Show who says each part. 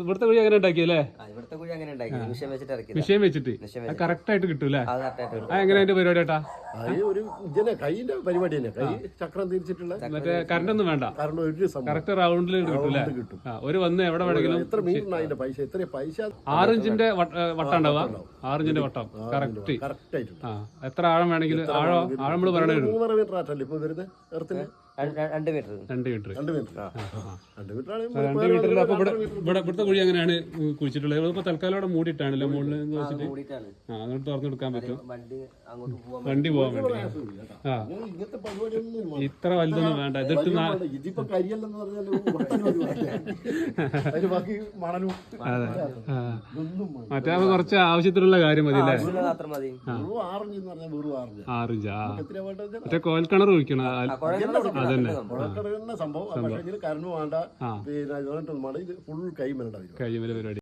Speaker 1: ഇവിടുത്തെ കുഴി അങ്ങനെ ഉണ്ടാക്കിയല്ലേ?
Speaker 2: ഇവിടുത്തെ കുഴി അങ്ങനെ ഉണ്ടാക്കി
Speaker 1: വിഷയം വെച്ചിട്ട് കറക്റ്റ് ആയിട്ട് കിട്ടൂല്ലേ? എങ്ങനെ അതിന്റെ പരിപാടി ഏട്ടാ?
Speaker 3: ഒരു കൈന്റെ പരിപാടി തന്നെ, കൈ ചക്രം തിരിച്ചിട്ടുള്ള
Speaker 1: മറ്റേ കറണ്ട് ഒന്നും വേണ്ട, കറക്റ്റ് റൗണ്ടിൽ കിട്ടൂല്ലേ? ഒരു വന്ന് എവിടെ വേണമെങ്കിലും.
Speaker 3: എത്ര മീറ്റർ അതിന്റെ പൈസ? എത്ര പൈസ?
Speaker 1: 6 ഇഞ്ചിന്റെ വട്ടം ഉണ്ടാവുക, 6 ഇഞ്ചിന്റെ വട്ടം കറക്റ്റ്. എത്ര ആഴം വേണമെങ്കിലും ആഴം നമ്മൾ പറയണേ.
Speaker 3: 3 മീറ്റർ ആറ്റല്ലേ ഇപ്പൊ വരുന്നത് എർത്തിന്?
Speaker 2: 2 മീറ്റർ.
Speaker 1: 2 മീറ്റർ.
Speaker 3: 2 മീറ്റർ. 2 മീറ്റർ.
Speaker 1: 2 മീറ്ററിൽ അപ്പൊ ഇവിടുത്തെ കുഴി അങ്ങനെയാണ് കുഴിച്ചിട്ടുള്ളത്. ഇപ്പൊ തൽക്കാലം അവിടെ മൂടിയിട്ടാണല്ലോ, മുകളിൽ വെച്ചിട്ട് അങ്ങോട്ട് തുറന്നെടുക്കാൻ പറ്റും, വണ്ടി പോകാൻ വേണ്ടി.
Speaker 3: ഇങ്ങനത്തെ പരിപാടിയൊന്നും
Speaker 1: ഇത്ര വലുതൊന്നും വേണ്ട. ഇതിട്ട്
Speaker 3: ഇതിപ്പോ കരിയല്ലെന്ന് പറഞ്ഞാൽ ബാക്കി മണലും
Speaker 1: മറ്റേ കുറച്ച് ആവശ്യത്തിനുള്ള കാര്യം മതി അല്ലേ? 6 ഇഞ്ചാ. മറ്റേ കോൽക്കിണർ ഒഴിക്കണം അതന്നെ
Speaker 3: സംഭവം. പക്ഷേ കരണ്ട് വേണ്ട, പിന്നെ ഫുൾ കൈമേലുണ്ടാവും.
Speaker 1: കൈമേല പരിപാടി.